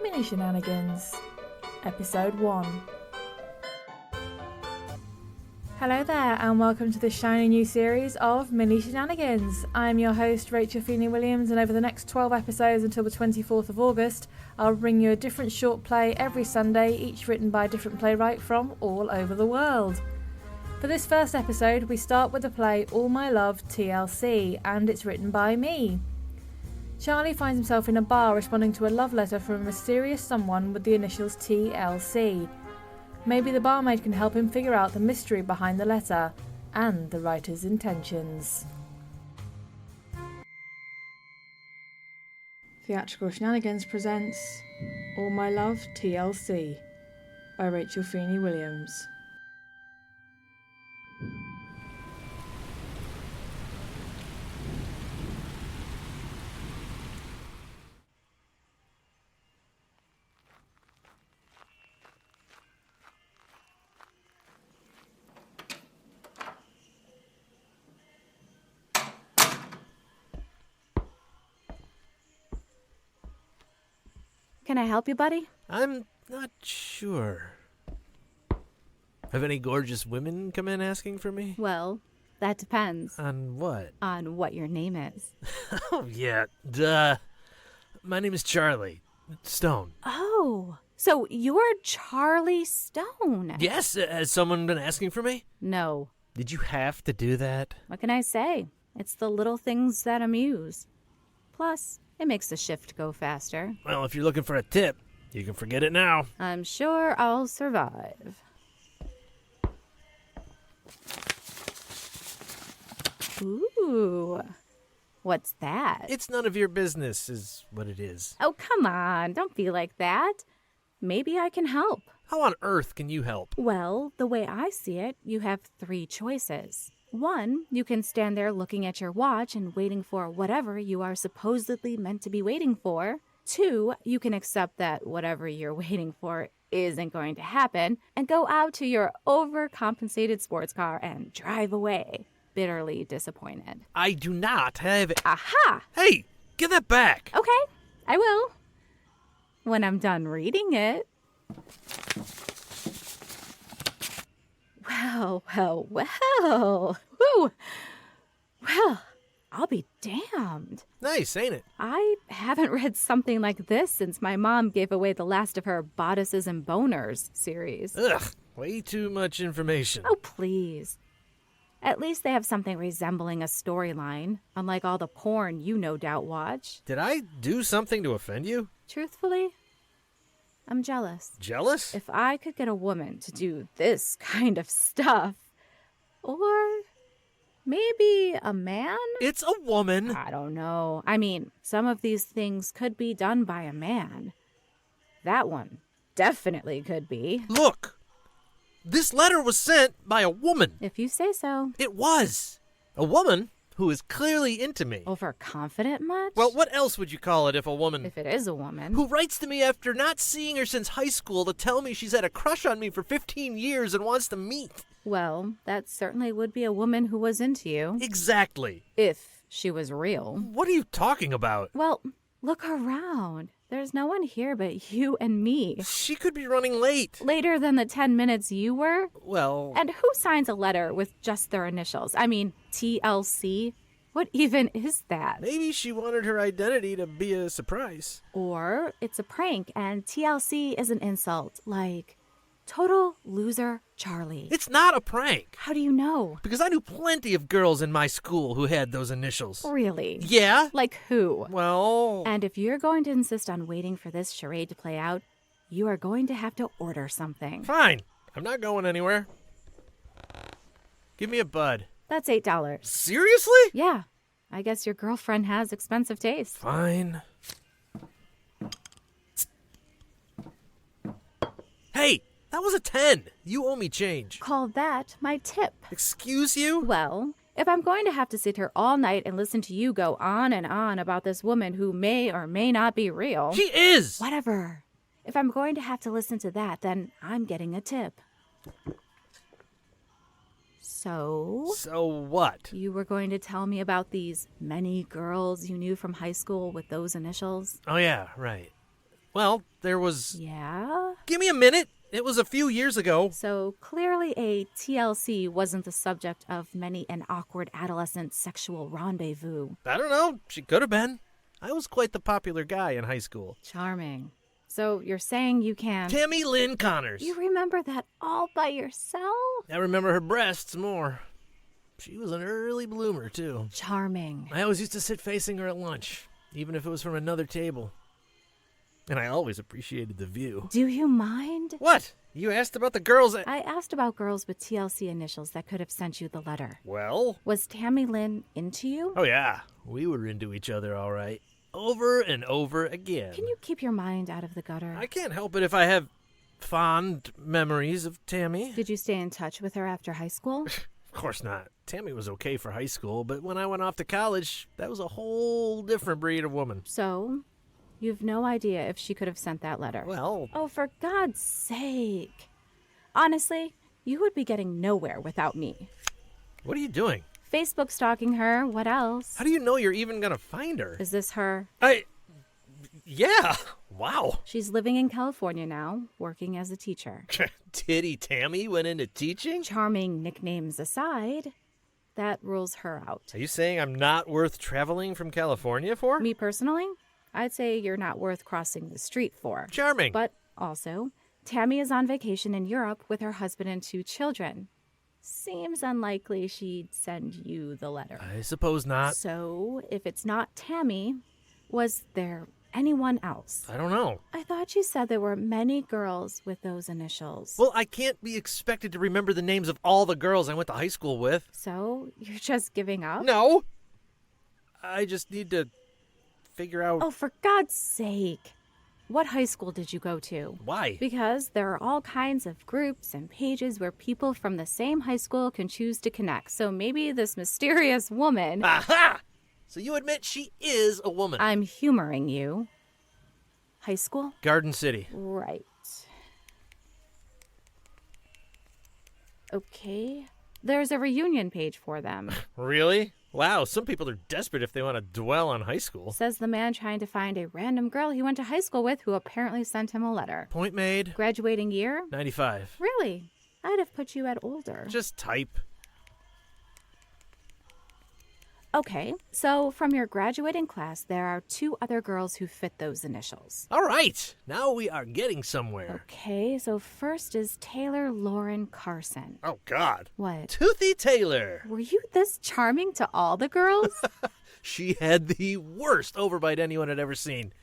Mini-Shenanigans, Episode 1. Hello there and welcome to the shiny new series of Mini-Shenanigans. I'm your host Rachel Feeny-Williams, and over the next 12 episodes until the 24th of August, I'll bring you a different short play every Sunday, each written by a different playwright from all over the world. For this first episode, we start with the play All My Love, T.L.C, and it's written by me. Charlie finds himself in a bar responding to a love letter from a mysterious someone with the initials T.L.C. Maybe the barmaid can help him figure out the mystery behind the letter and the writer's intentions. Theatrical Shenanigans presents All My Love, T.L.C. by Rachel Feeny-Williams. Can I help you, buddy? I'm not sure. Have any gorgeous women come in asking for me? Well, that depends. On what? On what your name is. Oh, yeah. Duh. My name is Charlie Stone. Oh, so you're Charlie Stone. Yes, has someone been asking for me? No. Did you have to do that? What can I say? It's the little things that amuse. Plus, it makes the shift go faster. Well, if you're looking for a tip, you can forget it now. I'm sure I'll survive. Ooh. What's that? It's none of your business, is what it is. Oh, come on. Don't be like that. Maybe I can help. How on earth can you help? Well, the way I see it, you have 3 choices. 1, you can stand there looking at your watch and waiting for whatever you are supposedly meant to be waiting for. 2, you can accept that whatever you're waiting for isn't going to happen and go out to your overcompensated sports car and drive away, bitterly disappointed. I do not have it. Aha! Hey, give that back. Okay, I will. When I'm done reading it. Well. Woo! Well, I'll be damned. Nice, ain't it? I haven't read something like this since my mom gave away the last of her Bodices and Boners series. Ugh, way too much information. Oh, please. At least they have something resembling a storyline, unlike all the porn you no doubt watch. Did I do something to offend you? Truthfully, I'm jealous. Jealous? If I could get a woman to do this kind of stuff, or maybe a man? It's a woman. I don't know. I mean, some of these things could be done by a man. That one definitely could be. Look, this letter was sent by a woman. If you say so. It was. A woman who is clearly into me. Overconfident much? Well, what else would you call it if a woman... If it is a woman. Who writes to me after not seeing her since high school to tell me she's had a crush on me for 15 years and wants to meet. Well, that certainly would be a woman who was into you. Exactly. If she was real. What are you talking about? Well, look around. There's no one here but you and me. She could be running late. Later than the 10 minutes you were? Well... And who signs a letter with just their initials? I mean, T.L.C.? What even is that? Maybe she wanted her identity to be a surprise. Or it's a prank and T.L.C. is an insult, like Total Loser Charlie. It's not a prank. How do you know? Because I knew plenty of girls in my school who had those initials. Really? Yeah. Like who? Well... And if you're going to insist on waiting for this charade to play out, you are going to have to order something. Fine. I'm not going anywhere. Give me a bud. That's $8. Seriously? Yeah. I guess your girlfriend has expensive taste. Fine. Hey, that was a 10. You owe me change. Call that my tip. Excuse you? Well, if I'm going to have to sit here all night and listen to you go on and on about this woman who may or may not be real. She is! Whatever. If I'm going to have to listen to that, then I'm getting a tip. So? So what? You were going to tell me about these many girls you knew from high school with those initials? Oh, yeah, right. Well, there was... Yeah? Give me a minute. It was a few years ago. So clearly a T.L.C. wasn't the subject of many an awkward adolescent sexual rendezvous. I don't know. She could have been. I was quite the popular guy in high school. Charming. So you're saying you can... Tammy Lynn Connors. You remember that all by yourself? I remember her breasts more. She was an early bloomer, too. Charming. I always used to sit facing her at lunch, even if it was from another table. And I always appreciated the view. Do you mind? What? You asked about the girls I asked about girls with TLC initials that could have sent you the letter. Well? Was Tammy Lynn into you? Oh, yeah. We were into each other, all right. Over and over again. Can you keep your mind out of the gutter? I can't help it if I have fond memories of Tammy. Did you stay in touch with her after high school? Of course not. Tammy was okay for high school, but when I went off to college, that was a whole different breed of woman. So, you've no idea if she could have sent that letter. Well... Oh, for God's sake. Honestly, you would be getting nowhere without me. What are you doing? Facebook stalking her. What else? How do you know you're even gonna find her? Is this her? Yeah. Wow. She's living in California now, working as a teacher. Titty Tammy went into teaching? Charming nicknames aside, that rules her out. Are you saying I'm not worth traveling from California for? Me personally, I'd say you're not worth crossing the street for. Charming. But also, Tammy is on vacation in Europe with her husband and 2 children. Seems unlikely she'd send you the letter. I suppose not. So, if it's not Tammy, was there anyone else? I don't know. I thought you said there were many girls with those initials. Well, I can't be expected to remember the names of all the girls I went to high school with. So, you're just giving up? No. I just need to figure out... Oh, for God's sake. What high school did you go to? Why? Because there are all kinds of groups and pages where people from the same high school can choose to connect. So maybe this mysterious woman... Aha! So you admit she is a woman. I'm humoring you. High school? Garden City. Right. Okay. There's a reunion page for them. Really? Wow, some people are desperate if they want to dwell on high school. Says the man trying to find a random girl he went to high school with who apparently sent him a letter. Point made. Graduating year? 95. Really? I'd have put you at older. Just type. Okay, so from your graduating class, there are 2 other girls who fit those initials. All right, now we are getting somewhere. Okay, so first is Taylor Lauren Carson. Oh, God. What? Toothy Taylor. Were you this charming to all the girls? She had the worst overbite anyone had ever seen.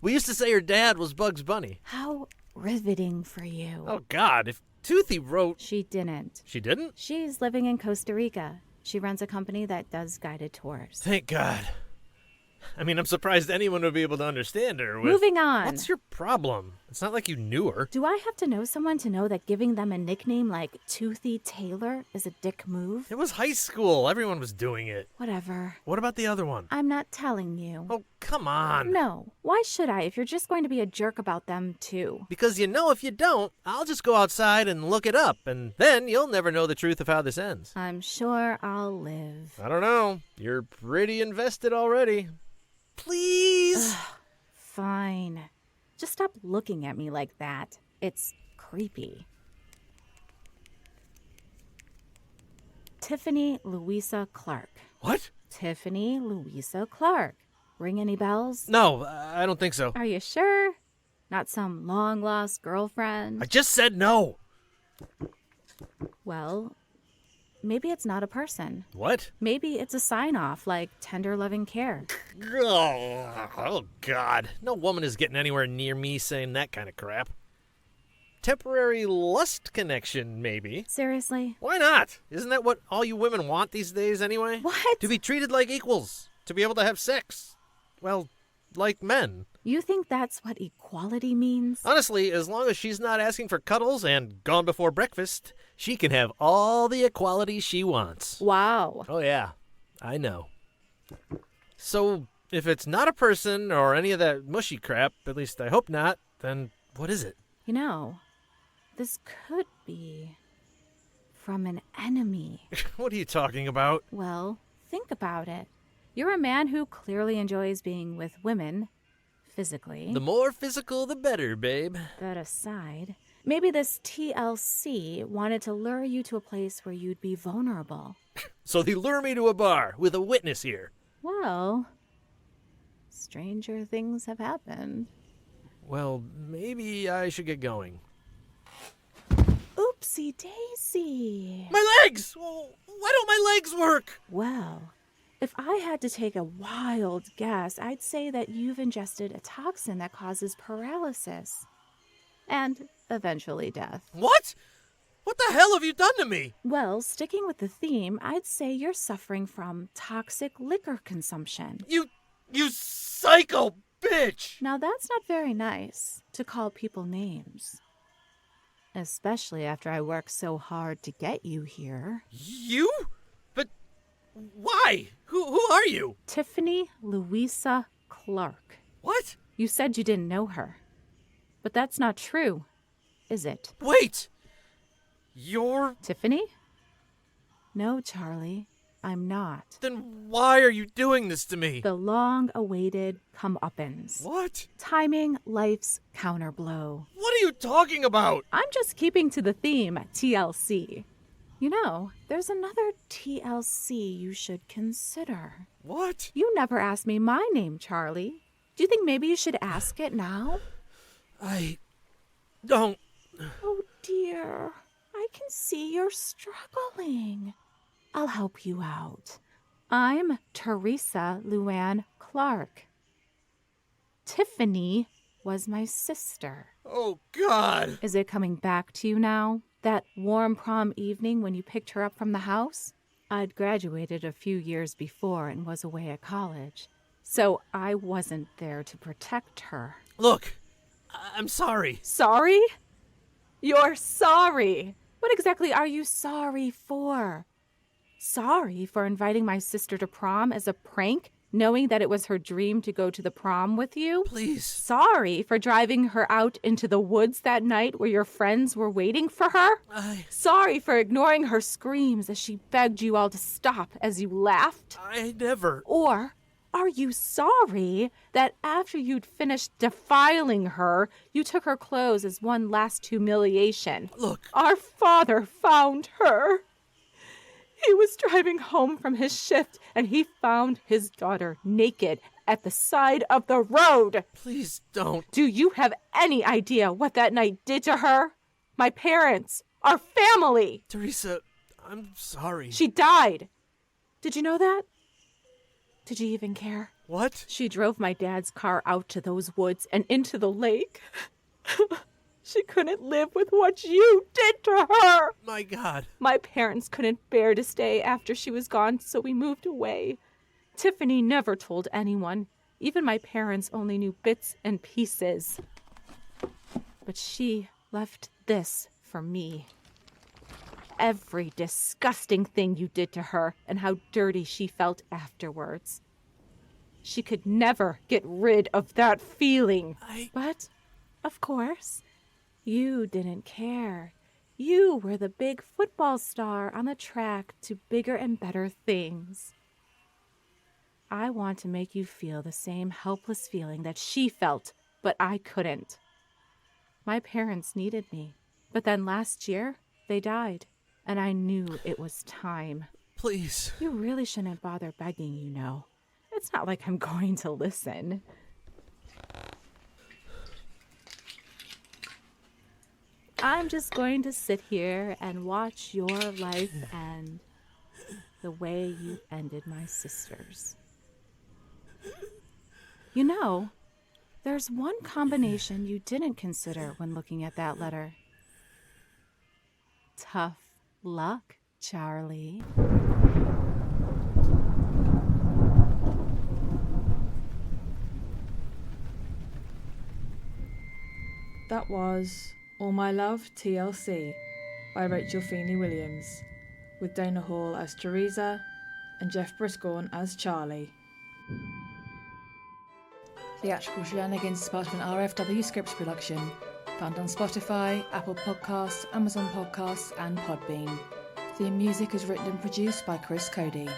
We used to say her dad was Bugs Bunny. How riveting for you. Oh, God, if Toothy wrote... She didn't. She didn't? She's living in Costa Rica. She runs a company that does guided tours. Thank God. I mean, I'm surprised anyone would be able to understand her. Moving on. What's your problem? It's not like you knew her. Do I have to know someone to know that giving them a nickname like Toothy Taylor is a dick move? It was high school. Everyone was doing it. Whatever. What about the other one? I'm not telling you. Oh, come on. No. Why should I if you're just going to be a jerk about them too? Because you know if you don't, I'll just go outside and look it up, and then you'll never know the truth of how this ends. I'm sure I'll live. I don't know. You're pretty invested already. Please? Fine. Just stop looking at me like that. It's creepy. Tiffany Louisa Clark. What? Tiffany Louisa Clark. Ring any bells? No, I don't think so. Are you sure? Not some long-lost girlfriend? I just said no. Well, maybe it's not a person. What? Maybe it's a sign-off, like tender loving care. Oh, God. No woman is getting anywhere near me saying that kind of crap. Temporary lust connection, maybe. Seriously? Why not? Isn't that what all you women want these days anyway? What? To be treated like equals. To be able to have sex. Well, like men. You think that's what equality means? Honestly, as long as she's not asking for cuddles and gone before breakfast, she can have all the equality she wants. Wow. Oh, yeah. I know. So, if it's not a person or any of that mushy crap, at least I hope not, then what is it? You know, this could be from an enemy. What are you talking about? Well, think about it. You're a man who clearly enjoys being with women, physically. The more physical, the better, babe. That aside, maybe this T.L.C. wanted to lure you to a place where you'd be vulnerable. So they lure me to a bar with a witness here. Well, stranger things have happened. Well, maybe I should get going. Oopsie daisy. My legs! Why don't my legs work? Well, if I had to take a wild guess, I'd say that you've ingested a toxin that causes paralysis. And eventually death. What? What the hell have you done to me? Well, sticking with the theme, I'd say you're suffering from toxic liquor consumption. You psycho bitch! Now that's not very nice, to call people names. Especially after I worked so hard to get you here. You? But why? Who are you? Tiffany Louisa Clark. What? You said you didn't know her. But that's not true, is it? Wait! You're... Tiffany? No, Charlie, I'm not. Then why are you doing this to me? The long-awaited comeuppance. What? Timing life's counterblow. What are you talking about? I'm just keeping to the theme, TLC. You know, there's another TLC you should consider. What? You never asked me my name, Charlie. Do you think maybe you should ask it now? I don't... Oh, dear. I can see you're struggling. I'll help you out. I'm Teresa Luann Clark. Tiffany was my sister. Oh, God. Is it coming back to you now? That warm prom evening when you picked her up from the house? I'd graduated a few years before and was away at college, so I wasn't there to protect her. Look, I'm sorry. Sorry? You're sorry. What exactly are you sorry for? Sorry for inviting my sister to prom as a prank, knowing that it was her dream to go to the prom with you? Please. Sorry for driving her out into the woods that night where your friends were waiting for her? Sorry for ignoring her screams as she begged you all to stop as you laughed? I never... Or are you sorry that after you'd finished defiling her, you took her clothes as one last humiliation? Look. Our father found her. He was driving home from his shift, and he found his daughter naked at the side of the road. Please don't. Do you have any idea what that night did to her? My parents, our family. Teresa, I'm sorry. She died. Did you know that? Did you even care? What? She drove my dad's car out to those woods and into the lake. She couldn't live with what you did to her. My God. My parents couldn't bear to stay after she was gone, so we moved away. Tiffany never told anyone. Even my parents only knew bits and pieces. But she left this for me. Every disgusting thing you did to her and how dirty she felt afterwards. She could never get rid of that feeling. But, of course, you didn't care. You were the big football star on the track to bigger and better things. I want to make you feel the same helpless feeling that she felt, but I couldn't. My parents needed me, but then last year, they died, and I knew it was time. Please. You really shouldn't bother begging, you know. It's not like I'm going to listen. I'm just going to sit here and watch your life end the way you ended my sister's. You know, there's one combination you didn't consider when looking at that letter. Tough luck, Charlie. That was All My Love, T.L.C. by Rachel Feeny-Williams, with Dana Hall as Teresa and Jeff Briscorn as Charlie. Theatrical Shenanigans is part of an RFW Scripts production, found on Spotify, Apple Podcasts, Amazon Podcasts and Podbean. Theme music is written and produced by Chris Cody.